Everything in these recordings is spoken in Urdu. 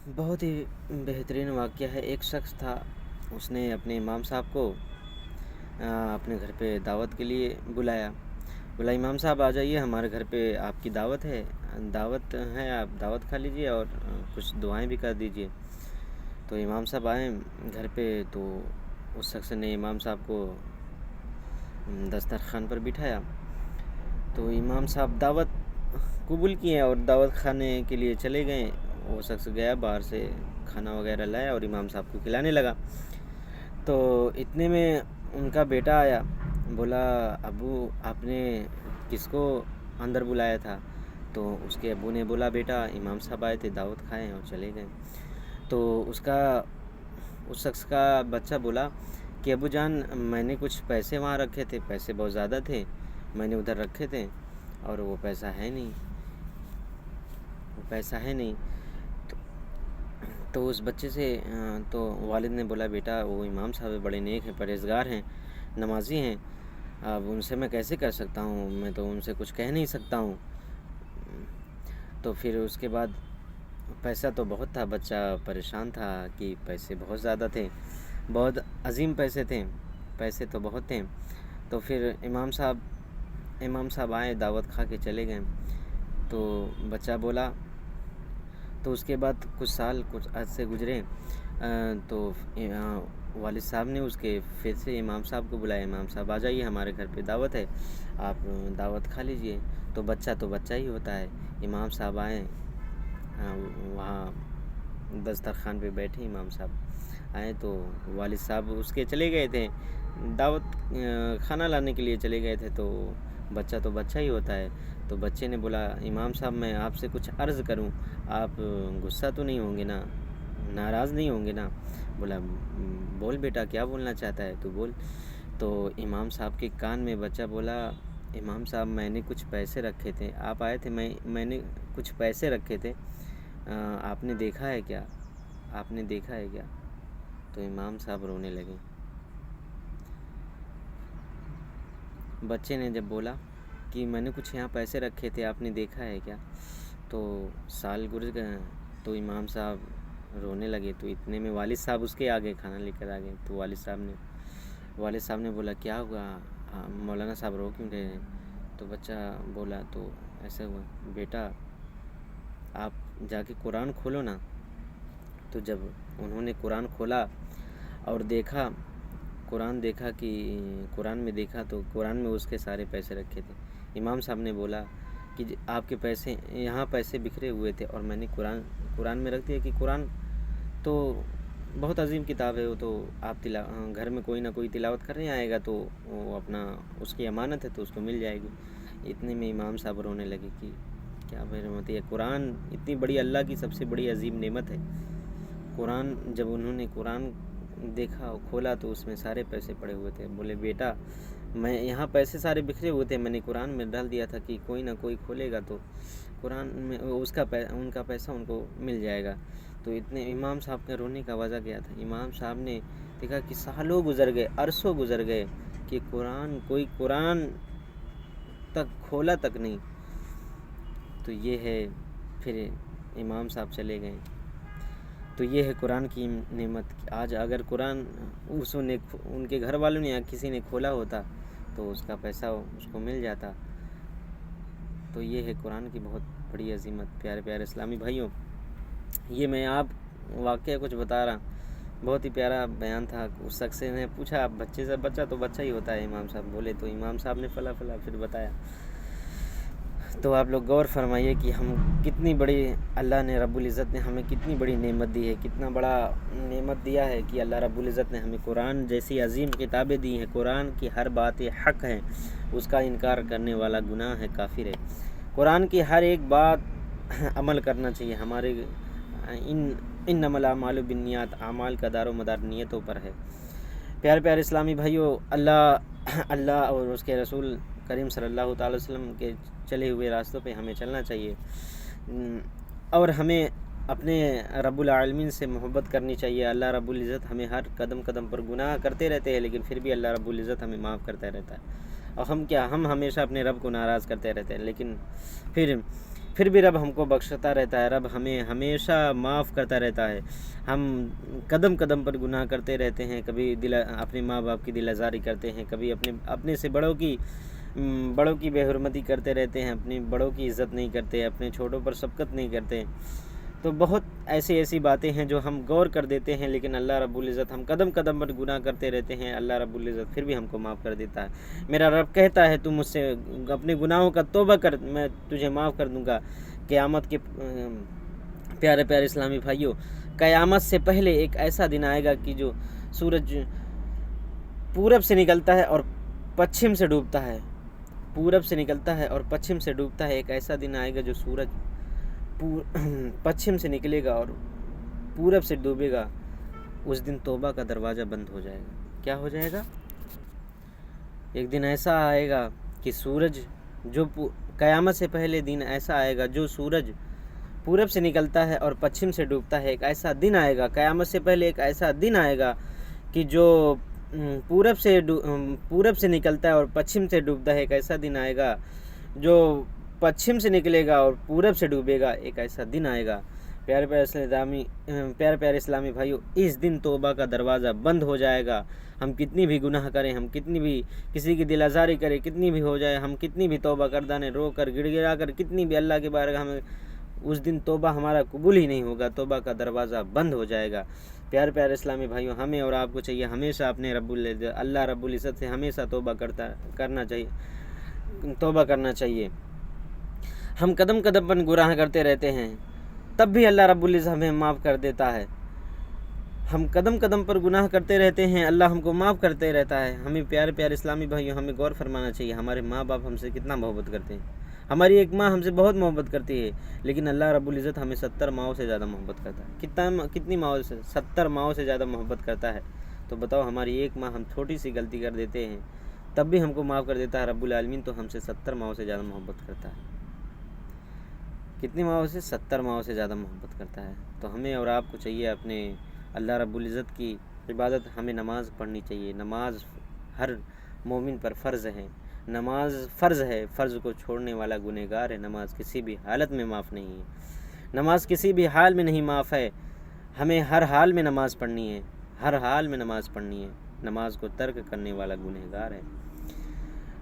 بہت ہی بہترین واقعہ ہے۔ ایک شخص تھا، اس نے اپنے امام صاحب کو اپنے گھر پہ دعوت کے لیے بلایا۔ بولا امام صاحب آ جائیے، ہمارے گھر پہ آپ کی دعوت ہے، آپ دعوت کھا لیجیے اور کچھ دعائیں بھی کر دیجیے۔ تو امام صاحب آئے گھر پہ، تو اس شخص نے امام صاحب کو دسترخوان پر بٹھایا۔ تو امام صاحب دعوت قبول کیے اور دعوت کھانے کے لیے چلے گئے۔ وہ شخص گیا باہر سے کھانا وغیرہ لایا اور امام صاحب کو کھلانے لگا۔ تو اتنے میں ان کا بیٹا آیا، بولا ابو آپ نے کس کو اندر بلایا تھا؟ تو اس کے ابو نے بولا بیٹا امام صاحب آئے تھے، دعوت کھائے اور چلے گئے۔ تو اس شخص کا بچہ بولا کہ ابو جان میں نے کچھ پیسے وہاں رکھے تھے، پیسے بہت زیادہ تھے، میں نے ادھر رکھے تھے اور وہ پیسہ ہے نہیں۔ تو اس بچے سے تو والد نے بولا بیٹا وہ امام صاحب بڑے نیک ہیں، پرہیزگار ہیں، نمازی ہیں، اب ان سے میں کیسے کر سکتا ہوں، میں تو ان سے کچھ کہہ نہیں سکتا ہوں۔ تو پھر اس کے بعد پیسہ تو بہت تھا، بچہ پریشان تھا کہ پیسے بہت زیادہ تھے، بہت عظیم پیسے تو بہت تھے۔ تو پھر امام صاحب آئے، دعوت کھا کے چلے گئے۔ تو بچہ بولا، تو اس کے بعد کچھ عرصے گزرے، تو والد صاحب نے اس کے پھر سے امام صاحب کو بلایا، امام صاحب آ جائیے ہمارے گھر پہ دعوت ہے، آپ دعوت کھا لیجئے۔ تو بچہ ہی ہوتا ہے۔ امام صاحب آئے، وہاں دسترخوان پہ بیٹھے، امام صاحب آئے تو والد صاحب اس کے چلے گئے تھے دعوت کھانا لانے کے لیے چلے گئے تھے۔ تو بچہ ہی ہوتا ہے۔ تو بچے نے بولا امام صاحب میں آپ سے کچھ عرض کروں، آپ غصہ تو نہیں ہوں گے نا، ناراض نہیں ہوں گے نا؟ بولا بول بیٹا کیا بولنا چاہتا ہے تو بول۔ تو امام صاحب کے کان میں بچہ بولا امام صاحب میں نے کچھ پیسے رکھے تھے، آپ آئے تھے، میں نے کچھ پیسے رکھے تھے، آپ نے دیکھا ہے کیا؟ تو امام صاحب رونے لگے۔ بچے نے جب بولا کہ میں نے کچھ یہاں پیسے رکھے تھے، آپ نے دیکھا ہے کیا؟ تو سال گزر گئے، تو امام صاحب رونے لگے۔ تو اتنے میں والد صاحب اس کے آگے کھانا لے کر آ گئے۔ تو والد صاحب نے بولا کیا ہوا مولانا صاحب، رو کیوں رہے ہیں؟ تو بچہ بولا تو ایسا ہوا بیٹا آپ جا کے قرآن کھولو نا۔ تو جب انہوں نے قرآن کھولا اور قرآن میں دیکھا تو قرآن میں اس کے سارے پیسے رکھے تھے۔ امام صاحب نے بولا کہ آپ کے یہاں پیسے بکھرے ہوئے تھے اور میں نے قرآن میں رکھ دیا کہ قرآن تو بہت عظیم کتاب ہے، وہ تو آپ گھر میں کوئی نہ کوئی تلاوت کرنے آئے گا تو وہ اپنا اس کی امانت ہے تو اس کو مل جائے گی۔ اتنے میں امام صاحب رونے لگے کہ کیا بہرمتی ہے، قرآن اتنی بڑی اللہ کی سب سے بڑی عظیم نعمت ہے۔ جب انہوں نے قرآن دیکھا اور کھولا تو اس میں سارے پیسے پڑے ہوئے تھے۔ بولے بیٹا میں یہاں پیسے سارے بکھرے ہوئے تھے، میں نے قرآن میں ڈال دیا تھا کہ کوئی نہ کوئی کھولے گا تو قرآن میں ان کا پیسہ ان کو مل جائے گا۔ تو اتنے امام صاحب کے رونے کا وجہ کیا تھا؟ امام صاحب نے دیکھا کہ سالوں گزر گئے، عرصوں گزر گئے کہ کوئی قرآن تک کھولا تک نہیں۔ تو یہ ہے، پھر امام صاحب چلے گئے۔ تو یہ ہے قرآن کی نعمت۔ آج اگر قرآن ان کے گھر والوں نے یا کسی نے کھولا ہوتا تو اس کا پیسہ اس کو مل جاتا۔ تو یہ ہے قرآن کی بہت بڑی عظمت۔ پیارے اسلامی بھائیوں، یہ میں آپ واقعہ کچھ بتا رہا، بہت ہی پیارا بیان تھا۔ اس شخص نے پوچھا بچے سے، بچہ تو بچہ ہی ہوتا ہے، امام صاحب بولے تو امام صاحب نے فلا پھر بتایا۔ تو آپ لوگ غور فرمائیے کہ ہم کتنی بڑی اللہ نے رب العزت نے ہمیں کتنی بڑی نعمت دی ہے، کتنا بڑا نعمت دیا ہے کہ اللہ رب العزت نے ہمیں قرآن جیسی عظیم کتابیں دی ہیں۔ قرآن کی ہر بات حق ہے، اس کا انکار کرنے والا گناہ ہے، کافر ہے۔ قرآن کی ہر ایک بات عمل کرنا چاہیے۔ ہمارے انما الاعمال بالنیات، اعمال کا دار و مدار نیتوں پر ہے۔ پیارے اسلامی بھائیوں، اللہ اور اس کے رسول کریم صلی اللہ تعالی وسلم کے چلے ہوئے راستوں پہ ہمیں چلنا چاہیے، اور ہمیں اپنے رب العالمین سے محبت کرنی چاہیے۔ اللہ رب العزت ہمیں ہر قدم پر گناہ کرتے رہتے ہیں، لیکن پھر بھی اللہ رب العزت ہمیں معاف کرتا رہتا ہے۔ اور ہم ہمیشہ اپنے رب کو ناراض کرتے رہتے ہیں، لیکن پھر پھر بھی رب ہم کو بخشتا رہتا ہے، رب ہمیں ہمیشہ معاف کرتا رہتا ہے۔ ہم قدم قدم پر گناہ کرتے رہتے ہیں، کبھی اپنے ماں باپ کی دل آزاری کرتے ہیں، کبھی اپنے سے بڑوں کی بے حرمتی کرتے رہتے ہیں، اپنی بڑوں کی عزت نہیں کرتے، اپنے چھوٹوں پر شفقت نہیں کرتے۔ تو بہت ایسی باتیں ہیں جو ہم غور کر دیتے ہیں، لیکن اللہ رب العزت، ہم قدم قدم پر گناہ کرتے رہتے ہیں، اللہ رب العزت پھر بھی ہم کو معاف کر دیتا ہے۔ میرا رب کہتا ہے تو مجھ سے اپنے گناہوں کا توبہ کر، میں تجھے معاف کر دوں گا۔ قیامت کے پیارے پیارے اسلامی بھائیوں، قیامت سے پہلے ایک ایسا دن آئے گا کہ جو سورج پورب سے نکلتا ہے اور پچھم سے ڈوبتا ہے، پورب سے نکلتا ہے اور پچھم سے ڈوبتا ہے۔ ایک ایسا دن آئے گا جو سورج پچھم سے نکلے گا اور پورب سے ڈوبے گا، اس دن توبہ کا دروازہ بند ہو جائے گا۔ کیا ہو جائے گا؟ ایک دن ایسا آئے گا کہ سورج جو قیامت سے پہلے دن ایسا آئے گا جو سورج پورب سے نکلتا ہے اور پچھم سے ڈوبتا ہے۔ ایک ایسا دن آئے گا، قیامت سے پہلے ایک ایسا دن آئے گا کہ جو پورب سے نکلتا ہے اور پچھم سے ڈوبتا ہے۔ ایک ایسا دن آئے گا جو پچھم سے نکلے گا اور پورب سے ڈوبے گا۔ ایک ایسا دن آئے گا پیارے پیارے اسلامی بھائیوں، اس دن توبہ کا دروازہ بند ہو جائے گا۔ ہم کتنی بھی گناہ کریں، ہم کتنی بھی کسی کی دل آزاری کریں، کتنی بھی ہو جائے، ہم کتنی بھی توبہ کردانے رو کر گڑ گڑا کر کتنی بھی اللہ کے بارگاہ میں، اس دن توبہ ہمارا قبول ہی نہیں ہوگا، توبہ کا دروازہ بند ہو جائے گا۔ پیارے پیارے اسلامی بھائیوں، ہمیں اور آپ کو چاہیے ہمیشہ اپنے اللہ رب العزت سے ہمیشہ توبہ کرنا چاہیے۔ ہم قدم قدم پر گناہ کرتے رہتے ہیں، تب بھی اللہ رب العزت ہمیں معاف کر دیتا ہے۔ ہم قدم قدم پر گناہ کرتے رہتے ہیں، اللہ ہم کو معاف کرتے رہتا ہے۔ ہمیں پیارے پیارے اسلامی بھائیوں، ہمیں غور فرمانا چاہیے، ہمارے ماں باپ ہم سے کتنا محبت کرتے ہیں۔ ہماری ایک ماں ہم سے بہت محبت کرتی ہے، لیکن اللہ رب العزت ہمیں 70 ماؤں سے زیادہ محبت کرتا ہے۔ کتنی ماؤں سے؟ 70 ماؤں سے زیادہ محبت کرتا ہے۔ تو بتاؤ، ہماری ایک ماں، ہم چھوٹی سی غلطی کر دیتے ہیں تب بھی ہم کو معاف کر دیتا ہے رب العالمین، تو ہم سے 70 ماؤں سے زیادہ محبت کرتا ہے۔ کتنی ماؤں سے؟ 70 ماؤں سے زیادہ محبت کرتا ہے۔ تو ہمیں اور آپ کو چاہیے اپنے اللہ رب العزت کی عبادت، ہمیں نماز پڑھنی چاہیے۔ نماز ہر مومن پر فرض ہے، نماز فرض ہے، فرض کو چھوڑنے والا گنہگار ہے۔ نماز کسی بھی حالت میں معاف نہیں ہے، نماز کسی بھی حال میں نہیں معاف ہے۔ ہمیں ہر حال میں نماز پڑھنی ہے، ہر حال میں نماز پڑھنی ہے۔ نماز کو ترک کرنے والا گنہگار ہے۔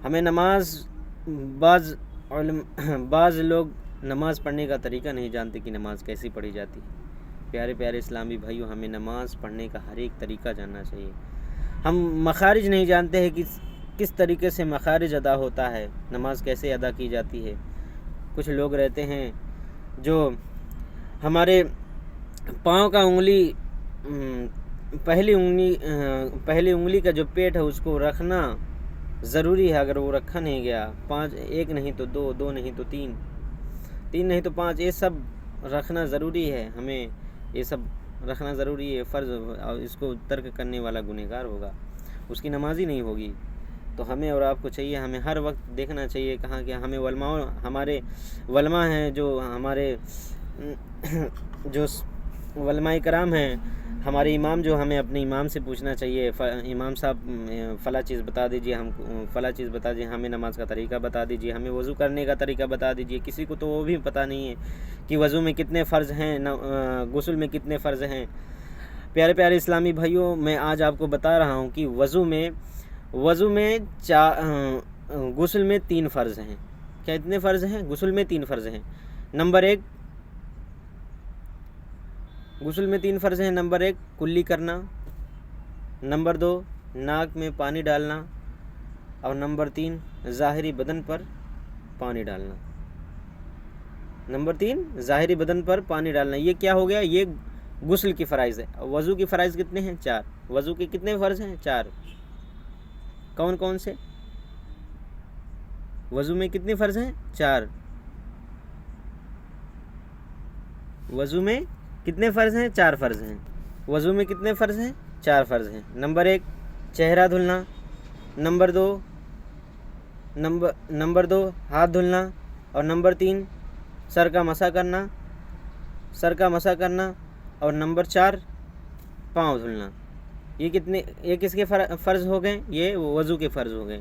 ہمیں نماز، بعض لوگ نماز پڑھنے کا طریقہ نہیں جانتے کہ نماز کیسی پڑھی جاتی ہے۔ پیارے پیارے اسلامی بھائیوں، ہمیں نماز پڑھنے کا ہر ایک طریقہ جاننا چاہیے۔ ہم مخارج نہیں جانتے ہیں کہ کس طریقے سے مخارج ادا ہوتا ہے، نماز کیسے ادا کی جاتی ہے۔ کچھ لوگ رہتے ہیں جو ہمارے پاؤں کا انگلی، پہلی انگلی کا جو پیٹ ہے اس کو رکھنا ضروری ہے۔ اگر وہ رکھا نہیں گیا، 5، 1 نہیں تو 2، 2 نہیں تو 3، 3 نہیں تو 5، یہ سب رکھنا ضروری ہے۔ ہمیں یہ سب رکھنا ضروری ہے، فرض، اور اس کو ترک کرنے والا گنہگار ہوگا، اس کی نماز ہی نہیں ہوگی۔ تو ہمیں اور آپ کو چاہیے، ہمیں ہر وقت دیکھنا چاہیے کہاں کہ ہمیں ہمارے علماء ہیں، جو ہمارے جو علماء کرام ہیں، ہمارے امام، جو ہمیں اپنے امام سے پوچھنا چاہیے، امام صاحب فلاں چیز بتا دیجیے، ہم فلاں چیز بتا دیجیے، ہمیں نماز کا طریقہ بتا دیجیے، ہمیں وضو کرنے کا طریقہ بتا دیجیے۔ کسی کو تو وہ بھی پتہ نہیں ہے کہ وضو میں کتنے فرض ہیں، غسل میں کتنے فرض ہیں۔ پیارے پیارے اسلامی بھائیوں، میں آج آپ کو بتا رہا ہوں کہ وضو میں غسل میں 3 فرض ہیں۔ کیا اتنے فرض ہیں؟ غسل میں 3 فرض ہیں۔ نمبر 1، غسل میں 3 فرض ہیں۔ نمبر 1، کلی کرنا، نمبر 2، ناک میں پانی ڈالنا، اور نمبر 3، ظاہری بدن پر پانی ڈالنا۔ نمبر 3، ظاہری بدن پر پانی ڈالنا۔ یہ کیا ہو گیا؟ یہ غسل کی فرائض ہے۔ وضو کی فرائض کتنے ہیں؟ 4۔ وضو کے کتنے فرض ہیں؟ 4۔ کون کون سے؟ وضو میں کتنے فرض ہیں؟ 4۔ وضو میں کتنے فرض ہیں؟ 4 فرض ہیں۔ وضو میں کتنے فرض ہیں؟ 4 فرض ہیں۔ نمبر 1، چہرہ دھلنا، نمبر 2، ہاتھ دھلنا، اور نمبر 3، سر کا مسح کرنا، اور نمبر 4، پاؤں دھلنا۔ یہ کس کے فرض ہو گئے؟ یہ وضو کے فرض ہو گئے۔